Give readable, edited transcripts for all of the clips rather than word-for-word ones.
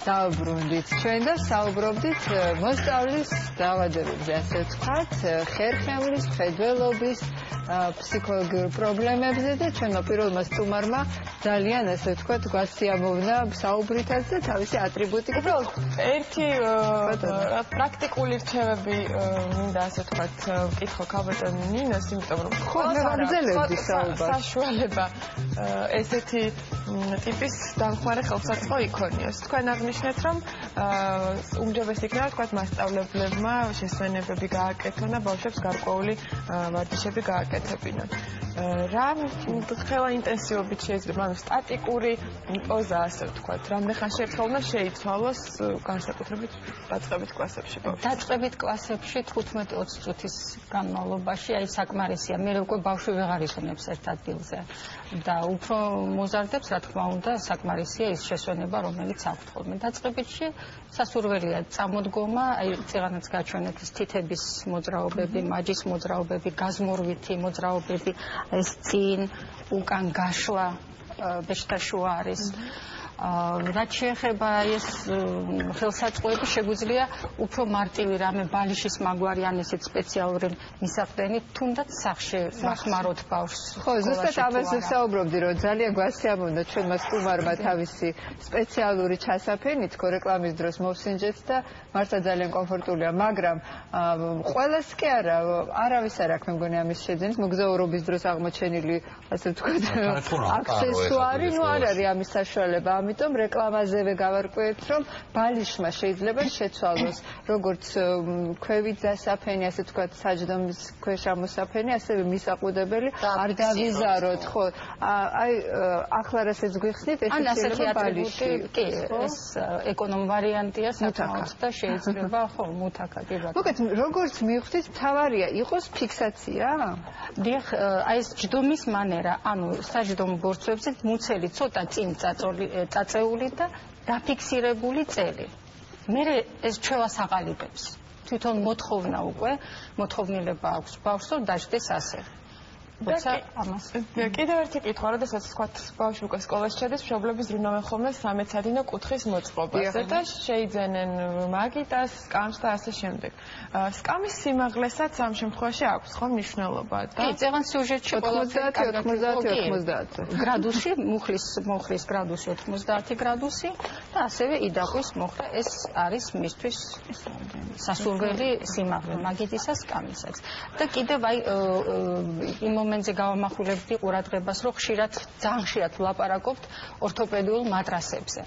დავბრუნდით ჩვენ და საუბრობდით მოსწავლის დაავადებებზე, ასე ვთქვათ, ხერხემლის, მხედველობის, ფსიქოლოგიურ პრობლემებზე და ჩვენმა პირველმა სტუმარმა ძალიან, ასე ვთქვათ, გვასიამოვნა საუბრითაც და თავისი ატრიბუტიკით. უბრალოდ ერთი პრაქტიკული რჩევები მინდა, ასე ვთქვათ, ვკითხო ქალბატონ ნინოს, იმიტომ რომ მევაგრძელებდი საუბარს. საშუალება ესეთი ტიპის დამხმარე ხელსაწყო იქონიოს. თქვენ აღნიშნეთ, რომ უმჯობესი იქნება, თქვათ, მასწავლებლებმა შესვენებები გააკეთონ და ბავშვებს გარკვეული ვარჯიშები გააკეთებინონ. რა ხელა ინტენსივობით შეიძლება, ანუ სტატიკური პოზა, ასე ვთქვათ, რამდენ ხანში ერთხელ უნდა შეიცვალოს განსაკუთრებით დაწყებით კლასებში ბავშვებს? დაწყებით კლასებში 15-20 წუთის განმავლობაში, აი საკმარისია. მე უკვე ბავშვი ვეღარ ისვენებს ერთ ადგილზე და უფრო მოზარდებს, რა თქმა უნდა, საკმარისია ის შესვენება, რომელიც აქვთ ხოლმე. დაწყებითში სასურველია წამოდგომა, აი წეღანაც გაჩვენეთ ის თითების მოძრაობები, მაჯის მოძრაობები, გაზმორვითი მოძრაობები, ეს წინ უკან გაშლა ბეჭდაშუა არის. რაც შეეხება ეს ხელსაწყოები, შეგვიძლია უფრო მარტივი რამე ბალიშის მაგვარი ან ესეთ სპეციალური მისაღწევი თუნდაც სახლში ვახმაროთ ბავშვს. ხო, ზუსტად ამას ვსაუბრობდი, რომ ძალიან გვასიამოვნა ჩვენმა სტუმარმა თავისი სპეციალური ჩასაფენით, რეკლამის დროს მოვსინჯეთ და მართლა ძალიან კომფორტულია, მაგრამ ყველას კი არა, არავის არ აქვს, მე მგონი ამის შეძენის, მოგზაურობის დროს აღმოჩენილი, ასე ვთქვათ, აქსესუარი, ნუ არ არის ამის საშუალება. ამიტომ რეკლამაზევე გავარკვევთ, რომ ბალიშმა შეიძლება შეცვალოს როგორც ქვევით დასაფენი, ასე ვთქვათ, საჯდომის ქვეშ ამოსაფენი, ასევე მისაყუდებელი არ დავიზაროთ, ხო. აი, ახლა რასაც გვიხსნით, ეს შეიძლება ბალიში. კი, ეს ეკონომ ვარიანტია საკმაოდ და შეიძლება, ხო, მუთაკა კი ბატონო. მოგეთ, როგორც მივხვდით, მთავარია იყოს ფიქსაცია? დიახ, აი ეს ჯდომის მანერა, ანუ საჯდომო ბორცვებზე მუცელი ცოტა წინ წაწეული და დაფიქსირებული წელი. მერე ეს ჩვევას აყალიბებს. თვითონ მოთხოვნა უკვე, მოთხოვნილება აქვს ბავშვს, რომ დაждდეს ასე. კიდევ ერთი კითხვა, როდესაც ვთქვათ, ბავშვი უკვე სკოლაში ჩადის, მშობლები ზრუნავენ ხოლმე 13-სადინო კუთხის მოწყობაზე და შეიძენენ მაგიტას, სკამს და ასე შემდეგ. სკამის სიმაღლესაც ამ შემთხვევაში აქვს ხო მნიშვნელობა და კი, წეღან სიუჟეტში 90 გრადუსი, მუხლის გრადუსი 90 გრადუსი და ასევე იდაყვის მოხრა, ეს არის მისთვის სასურველი სიმაღლე მაგიტისა სკამისაც. და კიდევ აი იმ მომენტზე გავამახვილებდი ყურადღებას, რომ ძალიან ხშირად ვლაპარაკობთ ორთოპედიულ მატრასებზე.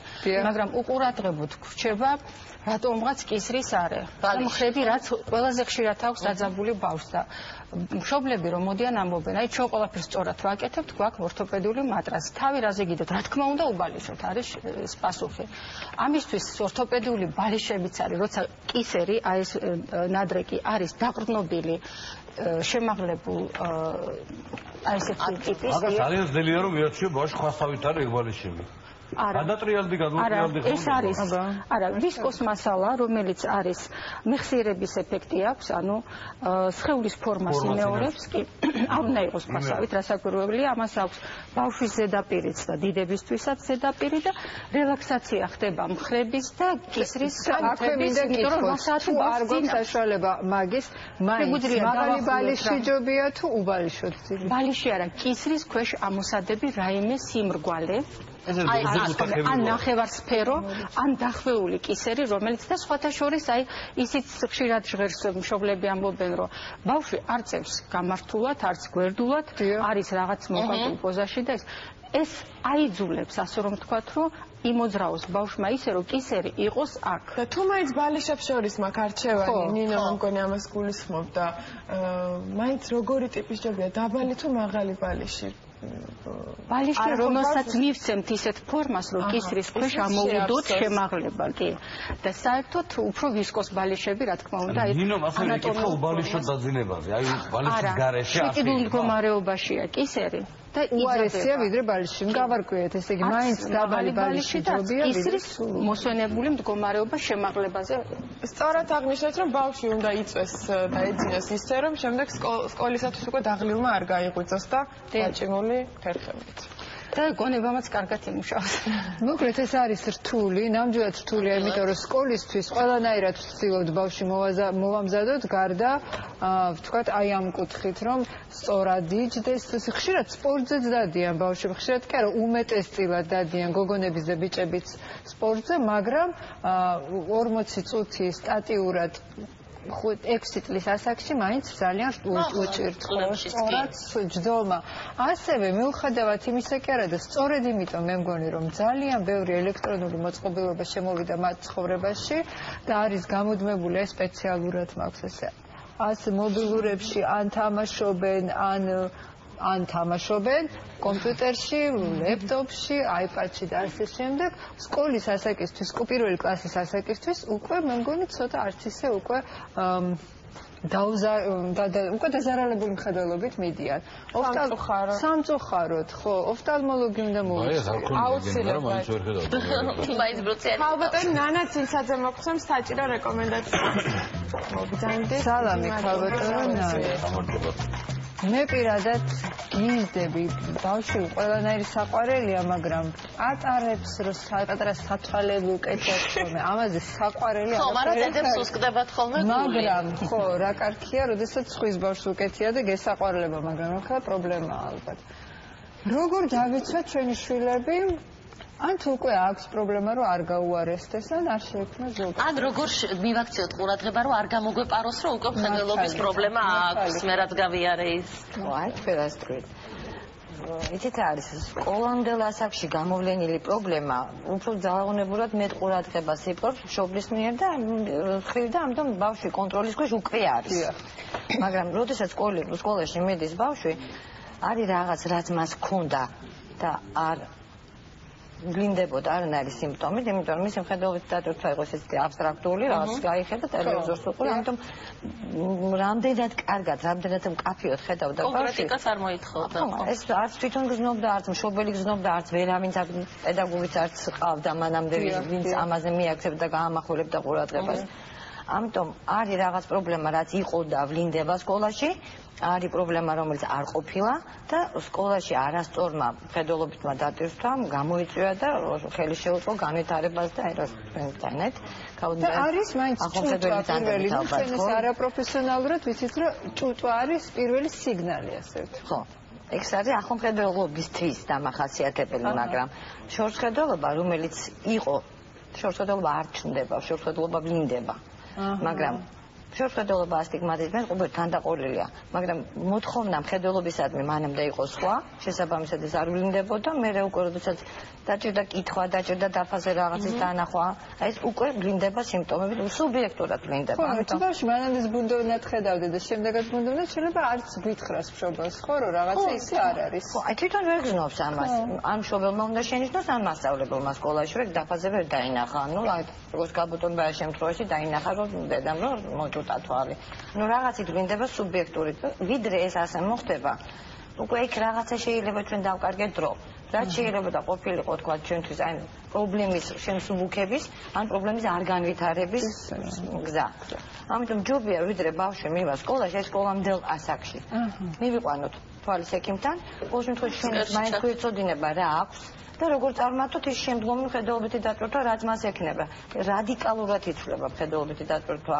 მაგრამ უყურადღებოდ გვრჩება რატომღაც კისრის არე. მხრები რაც ყველაზე ხშირად აქვს დაძაბული ბავშვს და მშობლები რომ მოდიან ამბობენ, აი ჩვენ ყველაფერს სწორად ვაკეთებთ, გვაქვს ორთოპედიული მატრასი. თავი რაზე გიდოთ, რა თქმა უნდა უბალიშოთ, არის ეს პასუხი. ამისთვის ორთოპედიული ბალიშებიც არის, როცა კისერი, აი ეს ნადრეკი არის დაყრდნობილი შემაღლებულ აი ესეთი ტიპის. მაგას ძალიან ძნელია რომ მიაჩიო ბავშვი ხასავით არის ეგ ბალიშები. გადატრიალდი, ეს არის, არა, ვისკოს მასალა, რომელიც არის მეხსიერების ეფექტი აქვს, ანუ სხეულის ფორმას იმეორებს, კი, არ უნდა იყოს ხასავით, რასაკვირველია, ამას აქვს ბავშვის ზედაპირიც და დიდებისთვისაც ზედაპირი და რელაქსაცია ხდება მხრების და კისრის კალთების, იმიტომ რომ თუ არ გვაქვს საშუალება მაგის, მაინც მაღალი ბალიში ჯობია თუ უბალიშოთ? ბალიში არა, კისრის ქვეშ ამოსადები რაიმე სიმრგვალე. ან ნახევარსფერო, ან დახვეული კისერი, რომელიც და სხვათა შორის აი ისიც ხშირად ჟღერს მშობლები ამბობენ, რომ ბავშვი არ წევს გამართულად, არც გვერდულად, არის რაღაც მოკლე პოზაში და ეს აიძულებს, ასე რომ ვთქვათ, რომ იმოძრაოს ბავშვმა ისე, რომ კისერი იყოს აქ. და თუ მაინც ბალიშებს შორის მაქვს არჩევანი, ნინო მგონი ამას გულისხმობ და მაინც როგორი ტიპის ჯობია, დაბალი თუ მაღალი ბალიში? ბალიში, რომელსაც მივცემთ ისეთ ფორმას, რომ კისრის ქვეშ ამოვუდოთ შემაღლება, კი. და საერთოდ უფრო ვისკოს ბალიშები, რა თქმა უნდა, აი ნინო მასალა იკითხა უბალიშო დაძინებაზე, აი ბალიშის გარეშე ასე. არა, მდგომარეობაშია კისერი. და უარესია ვიდრე ბალიში. გავარკვიეთ, ესე იგი, მაინც დაბალი ბალიში ჯობია კისრის მოსვენებული მდგომარეობა შემაღლებაზე. სწორად აღნიშნეთ, რომ ბავშვი უნდა იწვეს და ეძინოს ისე, რომ შემდეგ სკოლისათვის უკვე დაღლილმა არ გაიღვიძოს და დაჭიმული ხერხემლით. და გონებამაც კარგად იმუშავებს. მოკლედ ეს არის რთული, ნამდვილად რთულია, იმიტომ რომ სკოლისთვის ყველანაირად ვცდილობთ ბავშვი მოვამზადოთ გარდა ვთქვათ აი ამ კუთხით, რომ სწორად იჯდეს, ხშირად სპორტზეც დადიან ბავშვები, ხშირად კი არა, უმეტესწილად დადიან გოგონების და ბიჭებიც სპორტზე, მაგრამ 40 წუთი სტატიურად 6 წლის ასაკში მაინც ძალიან უჭირთ სწორად ჯდომა. ასევე მიუხედავად იმისა კი არა და სწორედ იმიტომ მე მგონი რომ ძალიან ბევრი ელექტრონული მოწყობილობა შემოვიდა მათ ცხოვრებაში და არის გამუდმებული ეს სპეციალურად მაქვს ესე მობილურებში ან თამაშობენ ან თამაშობენ კომპიუტერში, ლეპტოპში, აიპადში და ასე შემდეგ. სკოლის ასაკისთვის, პირველი კლასის ასაკისთვის უკვე მე მგონი ცოტა არც ისე უკვე დაზარალებული მხედველობით მიდიან. სამწუხაროდ, ხო, ოფთალმოლოგი უნდა მოვიდეს. აუცილებლად. მაინც ბროციანი. ალბათ ნანა ცინცაძე მოგცემს საჭირო რეკომენდაცია. მოგზაინდეთ. სალამი, ქალბატონო ნანა. მე პირადად გიზდები ბავშვი ყველანაირი საყვარელია, მაგრამ ატარებს რომ პატარა სათვალები უკეთებს ხოლმე, ამაზე საყვარელი ხო, მაგრამ დედებს უსკდებათ ხოლმე გული. მაგრამ ხო, რა კარგია, როდესაც ხვის ბავშვს უკეთია და გესაყვარლება, მაგრამ რა ქა პრობლემაა ალბათ. როგორ დავიცვათ ჩვენი შვილები? ან თუ უკვე აქვს პრობლემა რომ არ გაუარესდეს ან არ შეექმნა ზოგი. ან როგორ მივაქციოთ ყურადღება რომ არ გამოგვეპაროს რომ უკვე მხედველობის პრობლემა აქვს, მე რაც გავიარე ის. აი, ფერასტრით. იცით არის სკოლამდელ ასაკში გამოვლენილი პრობლემა, უფრო ძალაუნებურად მეტ ყურადღებას იპყრობს მშობლის მიერ და ხრივ და ამიტომ ბავშვი კონტროლის ქვეშ უკვე არის. მაგრამ როდესაც სკოლაში მიდის ბავშვი, არის რაღაც რაც მას ჰქონდა და არ გლინდებოდა არანაირი სიმპტომი, იმიტომ რომ მისი მხედველობის დატვირთვა იყო ესეთი აბსტრაქტული, რაღაც გაიხედა ტელევიზორს უყურე, ამიტომ რამდენად კარგად, რამდენად მკაფიოდ ხედავდა ბავშვი. კონკრეტიკას არ მოითხოვდა. ეს არც თვითონ გზნობდა, არც მშობელი გზნობდა, არც ვერავინ პედაგოგიც არც ყავდა მანამდე, ვინც ამაზე მიაქცევდა და გაამახვილებდა ყურადღებას. ამიტომ არის რაღაც პრობლემა, რაც იყო და ვლინდება სკოლაში. არის პრობლემა, რომელიც არ ყოფილა და სკოლაში არასწორმა მხედველობითმა დატვირთვამ გამოიწვია და ხელი შეუწყო განვითარებას და ერას თქვენთანეთ. და არის მაინც ჭუტვა პირველი, ჩვენ ეს არაპროფესიონალურად ვიცით, რომ ჭუტვა არის პირველი სიგნალი ასე ვთქვი. ხო. ეს არის ახალმხედველობისთვის დამახასიათებელი, მაგრამ შორსხედველობა, რომელიც იყო, შორსხედველობა არ ჩნდება, შორსხედველობა ვლინდება. მაგრამ შორსხედველობა ასტიგმატიზმენ ყოველ თანდაყოლილია, მაგრამ მოთხოვნა მხედველობისადმი მანამდე იყო სხვა, შესაბამისად ეს არ ვლინდებოდა, მე უკვე როდესაც დაჭირდა კითხვა, დაჭირდა დაფაზე რაღაცის დანახვა, ეს უკვე ვლინდება სიმპტომები, სუბიექტურად ვლინდება. ამიტომ ბავშვი მანამდე ბუნდოვნად ხედავდა და შემდეგაც ბუნდოვნად შეიძლება არც გითხრას მშობელს, ხო, რომ რაღაცა ისე არ არის. ხო, აი თვითონ ვერ გზნობს ამას. ამ მშობელმა უნდა შენიშნოს, ამ მასწავლებელმა სკოლაში ვერ დაფაზე ვერ დაინახა. ნუ როგორც გაბატონებაა შემთხვევაში დაინახა, რომ დედამ რომ მოჭუტა თვალი. ნუ რაღაცით ვლინდება სუბიექტურით, ვიდრე ეს ასე მოხდება. უკვე იქ რაღაცა შეიძლება ჩვენ დავკარგეთ დრო. რაც შეიძლება და ყოფილიყო თქვა ჩვენთვის აი პრობლემის შემსუბუქების, ან პრობლემის არ განვითარების გზა. ამიტომ ჯობია ვიდრე ბავშვი მივა სკოლაში, ეს სკოლამდელ ასაკში. მივიყვანოთ თვალის ექიმთან, ყოველ შემთხვევაში ჩვენს მაინც გვეწოდინება რა აქვს და როგორ წარმართოთ ის შემდგომი მხედველობითი დატვირთვა, რაც მას ექნება. რადიკალურად იცვლება მხედველობითი დატვირთვა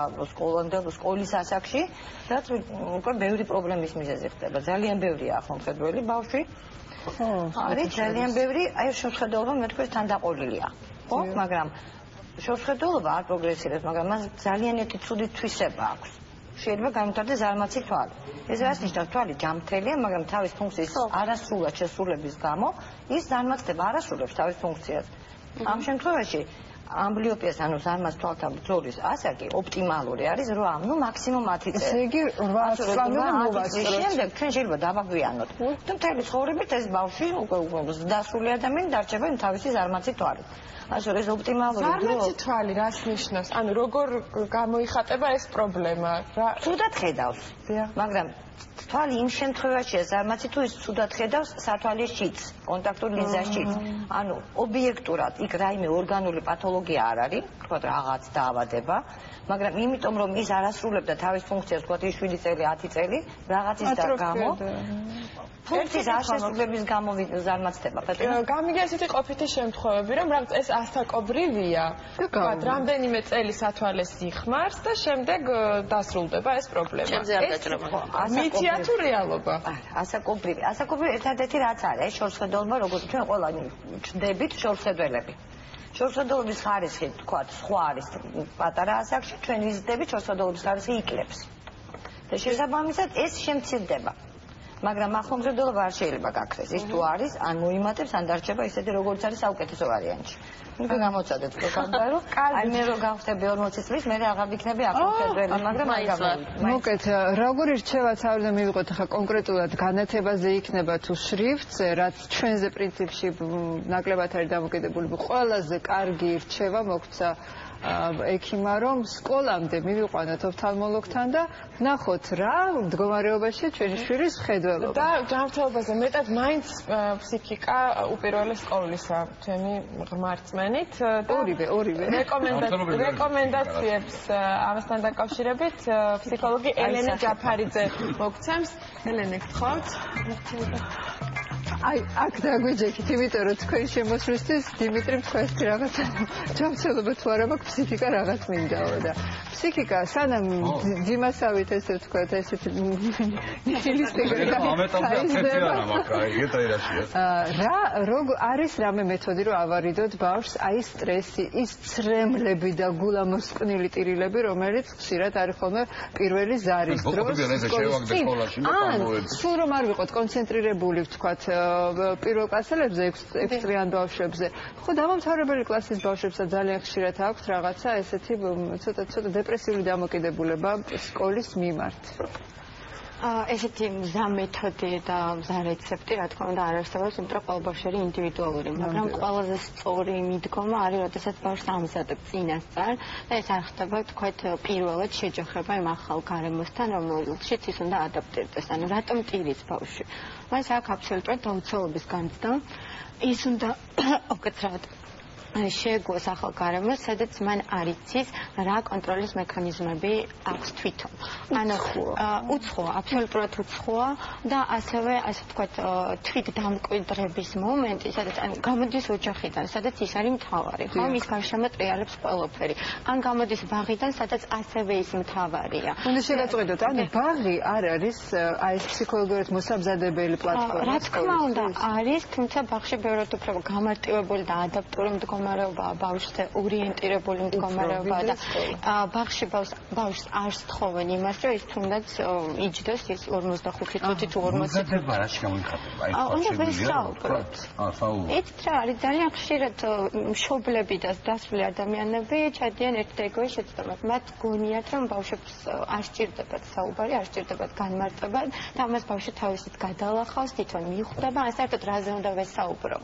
სკოლის ასაკში, რაც უკვე ბევრი პრობლემის მიზეზი ხდება. ძალიან ბევრია ახალმხედველი ბავშვი. არის ძალიან ბევრი, აი შორსხედველობა მე თქვენ თანდაყოლილია. ხო, მაგრამ შორსხედველობა არ პროგრესირებს, მაგრამ მას ძალიან ერთი ცუდი თვისება აქვს. შეიძლება განვითარდეს ზარმაცი თვალი. ეს რაც ნიშნავს, თვალი ჯამრთელია, მაგრამ თავის ფუნქციის არასრულად შესრულების გამო ის ზარმაცდება, არასრულებს თავის ფუნქციას. ამ შემთხვევაში ამბლიოპიას ანუ ზარმაც თვალთან ბრძოლის ასაკი ოპტიმალური არის 8, ნუ მაქსიმუმ 10 წელი. ესე იგი 8 წლამდე მოვასწროთ. შემდეგ ჩვენ შეიძლება დავაგვიანოთ. და მთელი ცხოვრებით ეს ბავშვი უკვე დასრული ადამიანი დარჩება თავისი ზარმაცი თვალით. ასე ეს ოპტიმალური დრო. ზარმაცი თვალი რას ნიშნავს? ანუ როგორ გამოიხატება ეს პრობლემა? ცუდად ხედავს. მაგრამ თვალი იმ შემთხვევაშია ზარმაცი თუ ის ცუდად ხედავს სათვალის შიც, კონტაქტურ ლინზას შიც. ანუ ობიექტურად იქ რაიმე ორგანული პათოლოგია არ არის, თქვა რაღაც დაავადება, მაგრამ იმიტომ რომ ის არ ასრულებდა თავის ფუნქციას, თქვა ის 7 წელი, 10 წელი, რაღაცის და გამო ფუნქციის აღშენების გამოვიზარმაცდება ბატონო. გამიგია ესეთი ყოფითი შემთხვევები, რომ რაღაც ეს ასაკობრივია. ვთქვათ, რამდენიმე წელი სათვალეს იხმარს და შემდეგ დასრულდება ეს პრობლემა. მითია თუ რეალობა? ასაკობრივი ერთადერთი რაც არის, შორსხედულობა, როგორც ჩვენ ყველა ჩდებით შორსხედველები. შორსხედულობის ხარისხი, ვთქვათ, სხვა არის პატარა ასაკში, ჩვენ ვიზრდებით შორსხედულობის ხარისხი იკლებს. და შესაბამისად ეს შემცირდება. მაგრამ ახლომშევლობა არ შეიძლება გაქრეს. ის თუ არის, ან მოიმატებს, ან დარჩება ისეთი, როგორც არის საუკეთესო ვარიანტი. ნუ გამოცადეთ პროგრამა, რომ აი მე რო გავხდები 40 წლის, მე აღარ ვიქნები ახლომშევლელი, მაგრამ არ გამოვიდა. მოკეთ, როგორი რჩევაც არ უნდა მივიღოთ ახლა კონკრეტულად განათებაზე იქნება თუ შრიფტზე, რაც ჩვენზე პრინციპში ნაკლებად არის დამოკიდებული. ყველაზე კარგი რჩევა მოგცა ექიმა რომ სკოლამდე მივიყვანოთ ოფთალმოლოგთან და ვნახოთ რა მდგომარეობაშია ჩვენი შვილის ხედველობა. და ჯანმრთელობაზე მეტად მაინც ფსიქიკა უპირველეს ყოვლისა ჩემი ღრმა რწმენით და ორივე რეკომენდაციებს ამასთან დაკავშირებით ფსიქოლოგი ელენე ჯაფარიძე მოგცემს. ელენე, გთხოვთ? აი, აქ დაგვიჯექით, იმიტომ რომ თქვენ შემოსვლისთვის დიმიტრი თქვენს რაღაცა ჯანმრთელობა თუ არა მაქვს ფსიქიკა რაღაც მინდაო და ფსიქიკა სანამ ძიმასავით ესე ვთქვათ, ესეთი ნიჰილისტური და არის რამე მეთოდი რომ ავარიდოთ ბავშვს, აი სტრესი, ის ცრემლები და გულამოსყნილი ტირილები, რომელიც ხშირად არის ხოლმე პირველი ზარის დროს. სულ რომ არ ვიყოთ კონცენტრირებული, ვთქვათ, პირველ კლასელებზე 6 წლიან ბავშვებზე. ხო, დამამთავრებელი კლასის ბავშვებსაც ძალიან ხშირად აქვთ რაღაცა ესეთი ცოტა დეპრესიული დამოკიდებულება სკოლის მიმართ. ესეთი მზა მეთოდი და მზა რეცეპტი, რა თქმა უნდა, არ არსებობს, იმიტომ რომ ყველა ბავშვი არის ინდივიდუალური, მაგრამ ყველაზე სწორი მიდგომა არის, როდესაც ბავშვს ამზადებ წინასწარ და ეს არ ხდება, თქვათ, პირველად შეჯოხრება იმ ახალ გარემოსთან, რომელშიც ის უნდა ადაპტირდეს. ანუ რატომ ტირის ბავშვი? მას აქვს აბსოლუტურად დაუცველობის განცდა. ის უნდა უკეთრად შეეგუოს ახალ გარემოს, სადაც მან არ იცის რა კონტროლის მექანიზმები აქვს თვითონ. ანუ უცხოა, აბსოლუტურად უცხოა და ასევე, ასე ვთქვათ, თვით დამკვიდრების მომენტი, სადაც ან გამოდის ოჯახიდან, სადაც ის არის მთავარი, ხო? მის გარშემო ტრიალებს ყველაფერი. ან გამოდის ბაღიდან, სადაც ასევე ის მთავარია. უნდა შეგაწყვეტოთ, ანუ ბაღი არ არის აი ეს ფსიქოლოგიურად მოსამზადებელი პლატფორმა. რა თქმა უნდა, არის, თუმცა ბაღში ბევრად უფრო გამარტივებული და ადაპტური მდგომარეობა ბავშვზე ორიენტირებული მდგომარეობა და ბაღში ბავშვს არ სთხოვენ იმას, რომ ის თუნდაც იჯდეს ის 45 წუთი თუ 40 წუთი. მზადება რაში გამოიხატება? აი უნდა ვესაუბროთ. იცით რა არის, ძალიან ხშირად მშობლები და დასავლი ადამიანები ჩადიან ერთ და იგივე შეცდომად. მათ გონიათ, რომ ბავშვებს არ სჭირდებათ საუბარი, არ სჭირდებათ განმარტება და ამას ბავშვი თავისით გადალახავს, თვითონ მიხვდება, ან საერთოდ რაზე უნდა ვესაუბრო.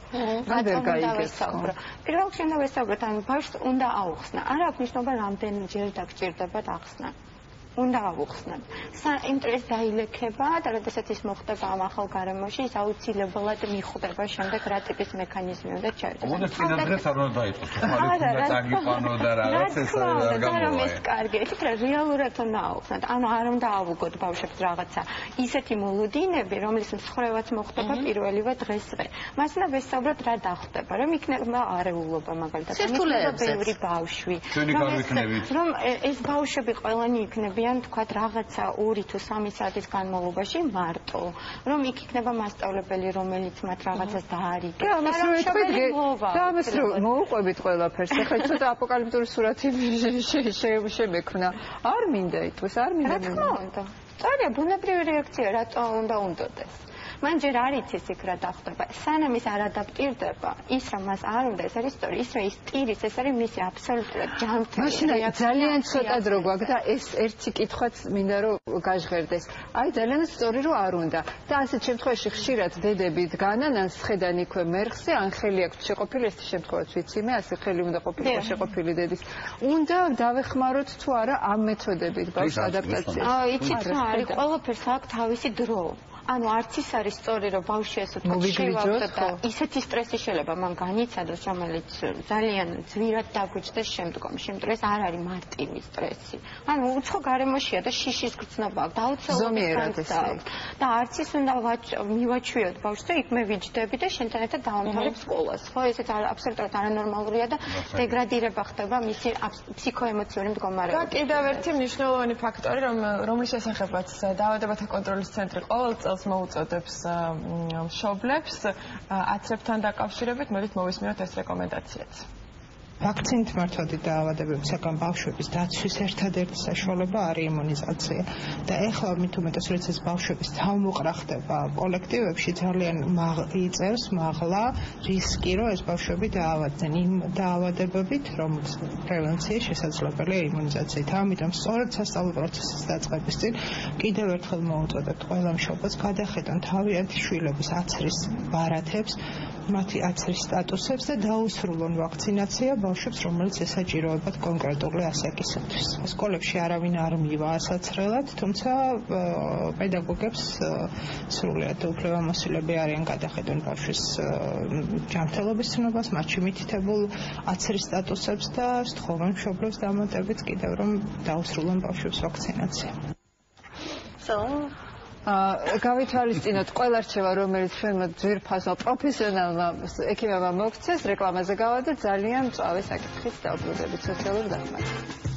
რატომ უნდა ვესაუბრო? პირველ რიგში უნდა ვესაუბროთ, ანუ ბავშვს უნდა აუხსნა. არ აქვს მნიშვნელობა რამდენჯერ დაგჭირდებათ ახსნა. უნდა აუხსნათ. იმიტომ ეს დაილექება და როდესაც ის მოხდება ამ ახალ გარემოში, ის აუცილებლად მიხვდება შემდეგ რა ტიპის მექანიზმი უნდა ჩაერთოს. უნდა წინადადაც არ უნდა დაიწყოს. ხალხი უნდა წაგიყვანო და რაღაც ეს არ გამოვა. ეს კარგი, ეს რა რეალურად უნდა აუხსნათ. ანუ არ უნდა ავუგოთ ბავშვებს რაღაცა ისეთი მოლოდინები, რომლის მსხრევაც მოხდება პირველივე დღესვე. მას უნდა ვესაუბროთ რა დახვდება, რომ იქნება არეულობა მაგალითად. სირთულეებზე ბავშვი. რომ ეს ბავშვები ყველანი იქნება თქვათ რაღაცა 2 თუ 3 საათის განმავლობაში მარტო, რომ იქ იქნება მასწავლებელი, რომელიც მათ რაღაცას დაარიგებს. და ამას რომ მოუყვებით ყველაფერს, ახლა ცოტა აპოკალიფტური სურათი შემექმნა. არ მინდა იტყვის, არ მინდა. რა თქმა უნდა. წარია ბუნებრივი რეაქცია, რატო უნდა უნდოდეს? მან ჯერ არ იცის იქ რა დახვდება. სანამ ის არ ადაპტირდება, ის რომ მას არ უნდა, ეს არის სწორი. ის რომ ის ტირის, ეს არის მისი აბსოლუტურად ჯანმრთელი. მაშინ ძალიან ცოტა დრო გვაქვს და ეს ერთი კითხვაც მინდა რომ გაჟღერდეს. აი ძალიან სწორი რომ არ უნდა. და ასეთ შემთხვევაში ხშირად დედები დგანან ან სხედან იქვე მერხზე, ან ხელი აქვს შეყოფილი, ეს შემთხვევაც ვიცი მე, ასე ხელი უნდა ყოფილიყო შეყოფილი დედის. უნდა დავეხმაროთ თუ არა ამ მეთოდებით ბავშვს ადაპტაციაში. იცით რა არის, ყველაფერს აქვს თავისი დრო. ანუ არც ის არის სწორი, რომ ბავშვი ასე ვთქვათ, შევავდა და ისეთი სტრესი შეიძლება მან განიცადოს, რომელიც ძალიან ძვირად დაგვიჭდეს შემდგომში, იმიტომ რომ ეს არ არის მარტივი სტრესი. ანუ უცხო გარემოშია და შიშის გრძნობა აქვს, დაუცველად და არც ის უნდა მივაჩვიოთ ბავშვს და იქ მე ვიჯდები და შენთან ერთად დავამთავრებ სკოლას. ხო, ესეც აბსოლუტურად არანორმალურია და დეგრადირება ხდება მისი ფსიქოემოციური მდგომარეობა. და კიდევ ერთი მნიშვნელოვანი ფაქტორი, რომლის შესახებაც დაავადებათა კონტროლის ცენტრი ყოველ წელს მოუწოდებს მშობლებს აცრებთან დაკავშირებით, მოდით მოვისმინოთ ეს რეკომენდაციაც. ვაქცინით მართვადი დაავადებებისაგან ბავშვების დაცვის ერთადერთი საშუალება არის იმუნიზაცია და ეხლა მით უმეტეს როცა ეს ბავშვების თავმოყრა ხდება კოლექტივებში ძალიან იწერს მაღლა რისკი რომ ეს ბავშვები დაავადდნენ იმ დაავადებებით რომლის პრევენცია შესაძლებელია იმუნიზაციით. ამიტომ სწორედ სასწავლო პროცესის დაწყების წინ კიდევ ერთხელ მოვუწოდებთ ყველა მშობელს გადახედონ თავიანთი შვილების აცრის ბარათებს მათი აცრის სტატუსებს და დაუსრულონ ვაქცინაცია ბავშვებს, რომელიც ესაჭიროებათ კონკრეტული ასაკისათვის. სკოლებში არავინ არ მივა ასაცრელად, თუმცა პედაგოგებს სრულიად უფლებამოსილები არიან გადახედონ ბავშვის ჯანმრთელობის ცნობას, მათში მითითებულ აცრის სტატუსებს და სთხოვონ მშობლებს დამატებით კიდევ რომ დაუსრულონ ბავშვებს ვაქცინაცია. გავითვალისწინოთ ყველა რჩევა, რომელიც ჩვენმა ძვირფასმა პროფესიონალმა ექიმებმა მოგცეს, რეკლამაზე გავადეთ ძალიან მწვავე საკითხით დაუბრუნდებით სოციალურ დახმარებას.